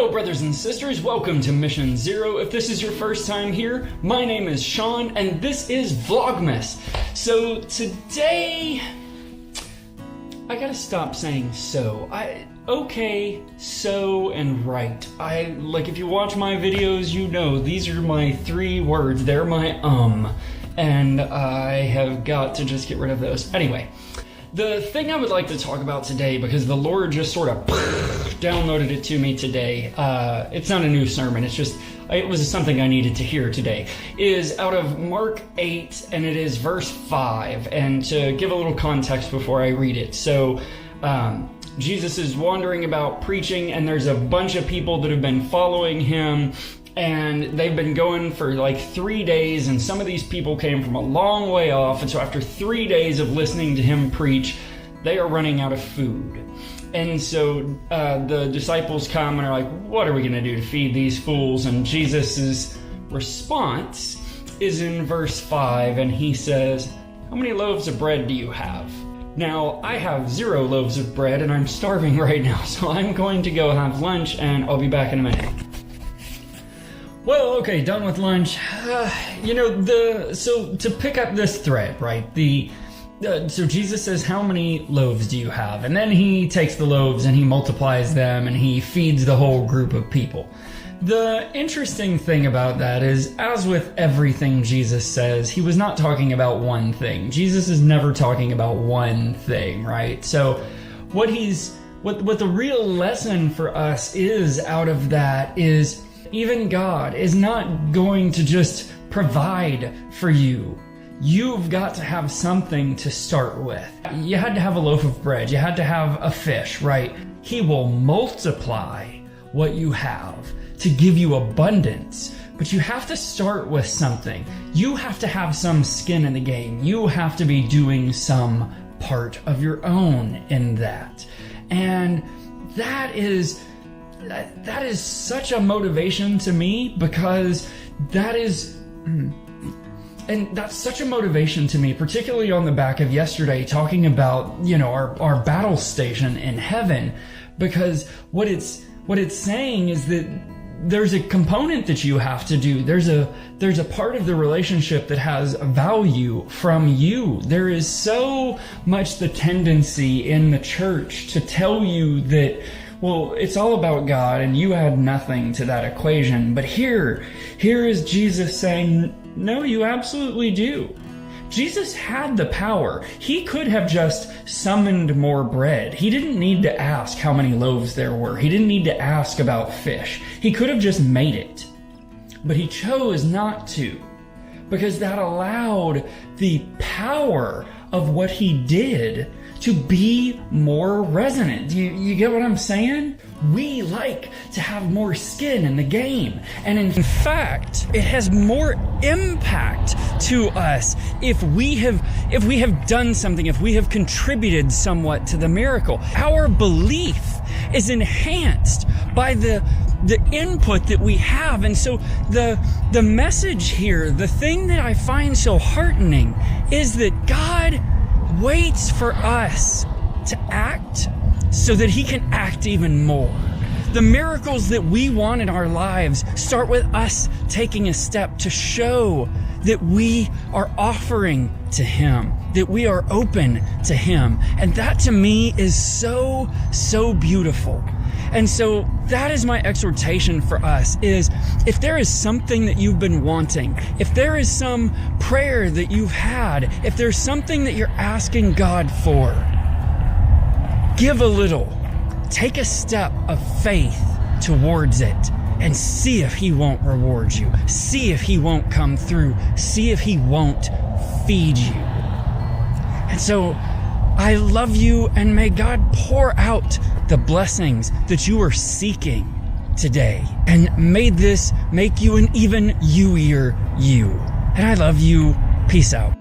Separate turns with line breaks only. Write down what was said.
Hello brothers and sisters, welcome to Mission Zero. If this is your first time here, my name is Shawn and this is Vlogmas. So today, I gotta stop saying so. Okay, so, and right. If you watch my videos, you know these are my three words. They're my and I have got to just get rid of those. Anyway, the thing I would like to talk about today, because the Lord just sort of downloaded it to me today, it's not a new sermon, it was something I needed to hear today, is out of Mark 8, and it is verse 5, and to give a little context before I read it. So, Jesus is wandering about preaching, and there's a bunch of people that have been following him, and they've been going for like 3 days, and some of these people came from a long way off, and so after 3 days of listening to him preach, they are running out of food. And so the disciples come and are like, what are we going to do to feed these fools? And Jesus' response is in verse 5, and he says, how many loaves of bread do you have? Now, I have 0 loaves of bread, and I'm starving right now, so I'm going to go have lunch, and I'll be back in a minute. Well, okay, done with lunch. So to pick up this thread, right, so Jesus says, how many loaves do you have? And then he takes the loaves and he multiplies them and he feeds the whole group of people. The interesting thing about that is, as with everything Jesus says, he was not talking about one thing. Jesus is never talking about one thing, right? So what the real lesson for us is out of that is, even God is not going to just provide for you. You've got to have something to start with. You had to have a loaf of bread. You had to have a fish, right? He will multiply what you have to give you abundance. But you have to start with something. You have to have some skin in the game. You have to be doing some part of your own in that. And that is such a motivation to me, because that's such a motivation to me, particularly on the back of yesterday, talking about, our battle station in heaven, because what it's saying is that there's a component that you have to do. There's a part of the relationship that has value from you. There is so much the tendency in the church to tell you that, well, it's all about God and you add nothing to that equation. But here is Jesus saying, no, you absolutely do. Jesus had the power. He could have just summoned more bread. He didn't need to ask how many loaves there were. He didn't need to ask about fish. He could have just made it. But he chose not to, because that allowed the power of what he did to be more resonant. You get what I'm saying? We like to have more skin in the game. And in fact, it has more impact to us if we have done something, if we have contributed somewhat to the miracle. Our belief is enhanced by the input that we have. And so the message here, the thing that I find so heartening, is that God waits for us to act so that he can act even more. The miracles that we want in our lives start with us taking a step to show that we are offering to him, that we are open to him. And that to me is so, so beautiful. And so that is my exhortation for us, is if there is something that you've been wanting, if there is some prayer that you've had, if there's something that you're asking God for, give a little, take a step of faith towards it, and see if he won't reward you. See if he won't come through. See if he won't feed you. And so I love you, and may God pour out the blessings that you are seeking today. And may this make you an even you-ier you. And I love you. Peace out.